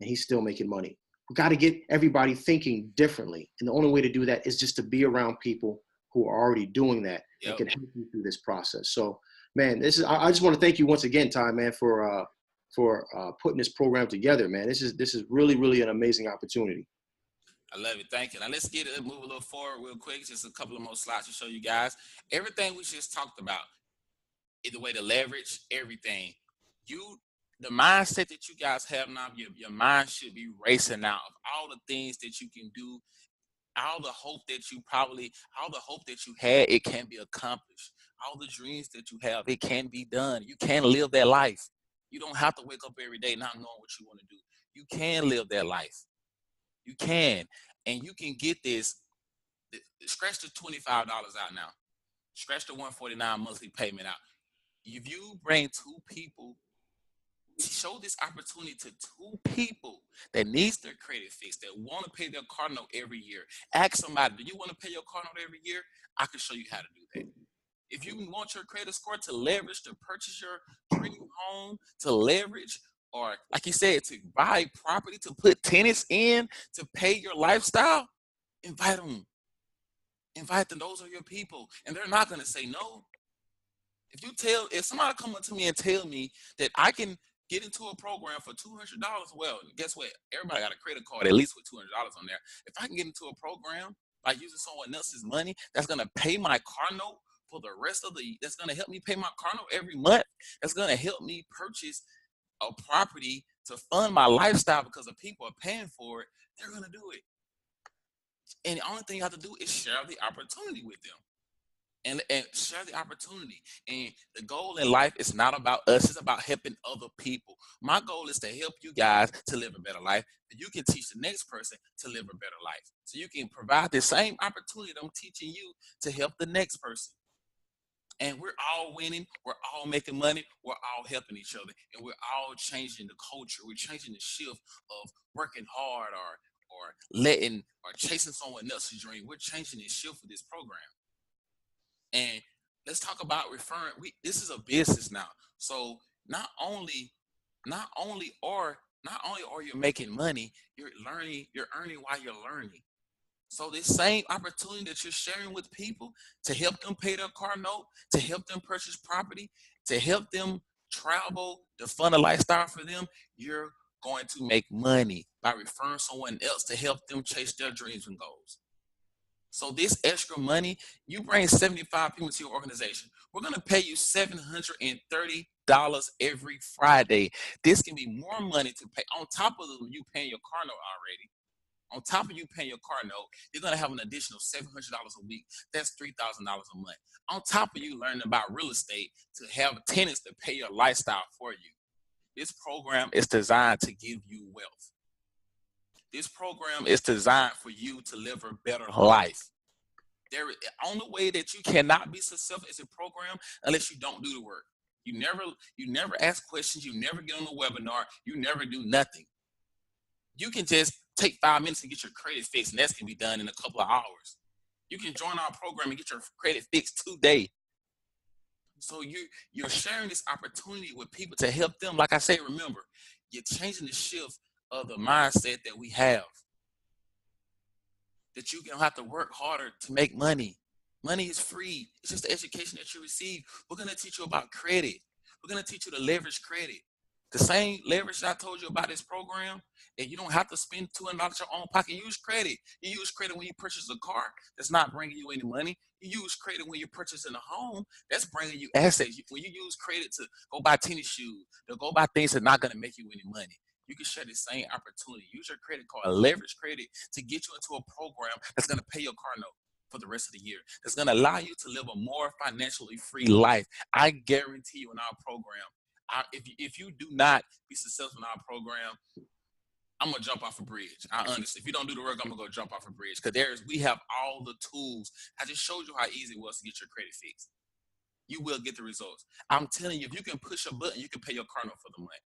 and he's still making money. We got to get everybody thinking differently. And the only way to do that is just to be around people who are already doing that and can help you through this process. So, man, I just want to thank you once again, Ty, man, for putting this program together, man. This is really, really an amazing opportunity. I love it. Thank you. Now let's move a little forward real quick. Just a couple of more slides to show you guys everything we just talked about. The way to leverage everything. The mindset that you guys have now, your mind should be racing now of all the things that you can do, all the hope that you had, it can be accomplished. All the dreams that you have, it can be done. You can live that life. You don't have to wake up every day not knowing what you want to do. You can live that life. You can. And you can get this. Scratch the $25 out now. Scratch the $149 monthly payment out. If you bring two people, show this opportunity to two people that needs their credit fixed, that want to pay their car note every year. Ask somebody, do you want to pay your car note every year? I can show you how to do that. If you want your credit score to leverage, to purchase your dream home, to leverage, or like you said, to buy property, to put tenants in, to pay your lifestyle, invite them. Invite them. Those are your people. And they're not going to say no. If somebody come up to me and tell me that I can get into a program for $200, well, guess what? Everybody got a credit card at least with $200 on there. If I can get into a program by using someone else's money that's going to pay my car note for the rest of that's going to help me pay my car note every month, that's going to help me purchase a property to fund my lifestyle because the people are paying for it, they're going to do it. And the only thing you have to do is share the opportunity with them. And share the opportunity. And the goal in life is not about us, it's about helping other people. My goal is to help you guys to live a better life, and you can teach the next person to live a better life. So you can provide the same opportunity that I'm teaching you to help the next person. And we're all winning, we're all making money, we're all helping each other, and we're all changing the culture. We're changing the shift of working hard or chasing someone else's dream. We're changing the shift for this program. And let's talk about referring. This is a business now. So not only are you making money, you're earning while you're learning. So this same opportunity that you're sharing with people to help them pay their car note, to help them purchase property, to help them travel, to fund a lifestyle for them, you're going to make money by referring someone else to help them chase their dreams and goals. So this extra money, you bring 75 people to your organization. We're going to pay you $730 every Friday. This can be more money to pay on top of you paying your car note already. On top of you paying your car note, you're going to have an additional $700 a week. That's $3,000 a month. On top of you learning about real estate to have tenants to pay your lifestyle for you. This program is designed to give you wealth. This program is designed for you to live a better life. The only way that you cannot be successful is a program unless you don't do the work. You never ask questions. You never get on the webinar. You never do nothing. You can just take 5 minutes and get your credit fixed, and that can be done in a couple of hours. You can join our program and get your credit fixed today. So you're sharing this opportunity with people to help them. Like I say, remember, you're changing the shift of the mindset that we have. That you don't have to work harder to make money. Money is free. It's just the education that you receive. We're going to teach you about credit. We're going to teach you to leverage credit. The same leverage I told you about this program, and you don't have to spend $200 your own pocket. Use credit. You use credit when you purchase a car that's not bringing you any money. You use credit when you're purchasing a home that's bringing you assets. When you use credit to go buy tennis shoes, to go buy things that are not going to make you any money. You can share the same opportunity. Use your credit card, leverage credit to get you into a program that's going to pay your car note for the rest of the year. That's going to allow you to live a more financially free life. I guarantee you in our program, if you do not be successful in our program, I'm going to jump off a bridge. Honestly, if you don't do the work, I'm going to go jump off a bridge because we have all the tools. I just showed you how easy it was to get your credit fixed. You will get the results. I'm telling you, if you can push a button, you can pay your car note for the month.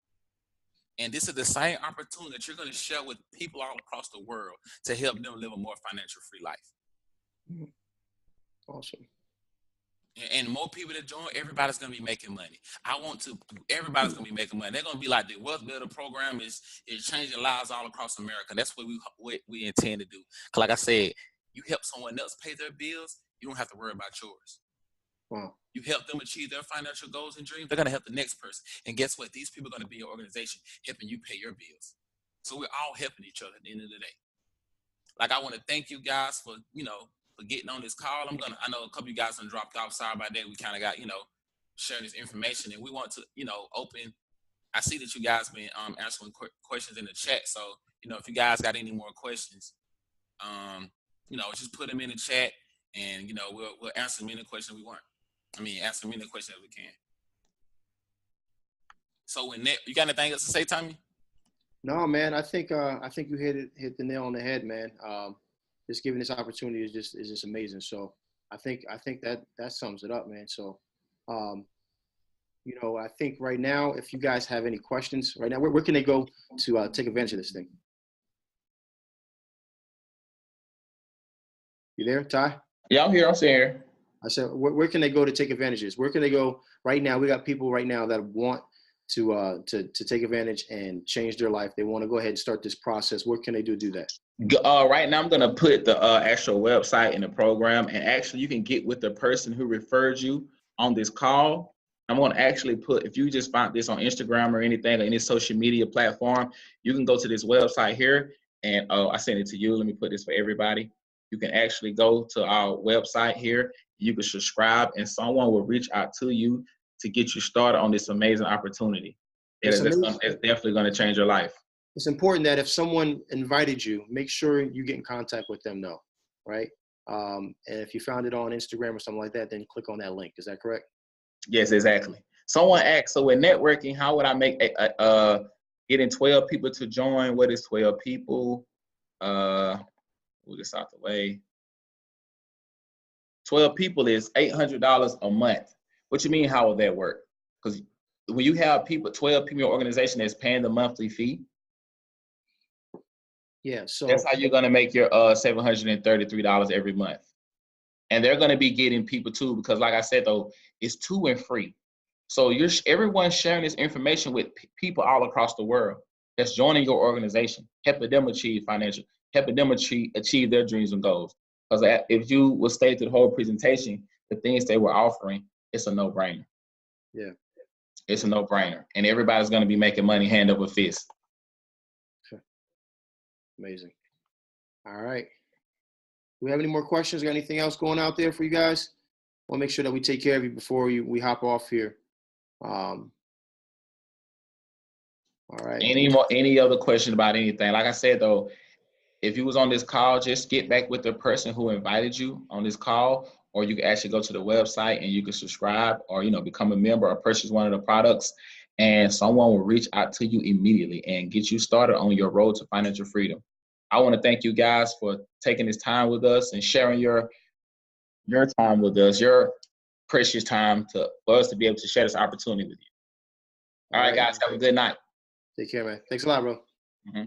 And this is the same opportunity that you're going to share with people all across the world to help them live a more financial free life. Awesome. And more people that join, everybody's gonna be making money. Everybody's gonna be making money. They're gonna be like, the Wealth Builder program is changing lives all across America. That's what we intend to do. Cause like I said, you help someone else pay their bills, you don't have to worry about yours. Wow. You help them achieve their financial goals and dreams, they're gonna help the next person. And guess what? These people are gonna be your organization helping you pay your bills. So we're all helping each other at the end of the day. Like, I want to thank you guys for getting on this call. I know a couple of you guys have dropped off. Sorry about that. We kind of got, sharing this information, and we want to, open. I see that you guys been answering questions in the chat. So, if you guys got any more questions, just put them in the chat, and, we'll answer many questions we want. Answer many questions that we can. So when that, you got anything else to say, Tommy? No, man. I think you hit the nail on the head, man. Just giving this opportunity is just amazing. So I think that sums it up, man. So, I think right now, if you guys have any questions right now, where can they go to take advantage of this thing? You there, Ty? Yeah, I'm here. I'm here. I said, where can they go to take advantage of this? Where can they go right now? We got people right now that want to take advantage and change their life. They want to go ahead and start this process. What can they do to do that? Right now, I'm going to put the actual website in the program, and actually you can get with the person who referred you on this call. I'm going to actually put, if you just find this on Instagram or anything, or any social media platform, you can go to this website here, and I sent it to you. Let me put this for everybody. You can actually go to our website here. You can subscribe, and someone will reach out to you to get you started on this amazing opportunity. It's definitely going to change your life. It's important that if someone invited you, make sure you get in contact with them, though, right? And if you found it on Instagram or something like that, then click on that link. Is that correct? Yes, exactly. Someone asked, so in networking, how would I make getting 12 people to join? What is 12 people? We'll get out the way. 12 people is $800 a month. What you mean, how would that work? Because when you have 12 people in your organization that's paying the monthly fee, yeah, so that's how you're going to make your $733 every month. And they're going to be getting people too, because like I said, though, it's 2 and free. So everyone's sharing this information with people all across the world that's joining your organization, helping them achieve their dreams and goals. Because if you will stay through the whole presentation, the things they were offering, it's a no-brainer. Yeah. It's a no-brainer. And everybody's going to be making money hand over fist. Amazing. All right. Do we have any more questions or anything else going out there for you guys? I want to make sure that we take care of you before we hop off here. All right. Any other question about anything? Like I said, though, if you was on this call, just get back with the person who invited you on this call, or you can actually go to the website and you can subscribe or, become a member or purchase one of the products, and someone will reach out to you immediately and get you started on your road to financial freedom. I want to thank you guys for taking this time with us and sharing your time with us, your precious time for us to be able to share this opportunity with you. All right, guys, have a good night. Take care, man. Thanks a lot, bro. Mm-hmm.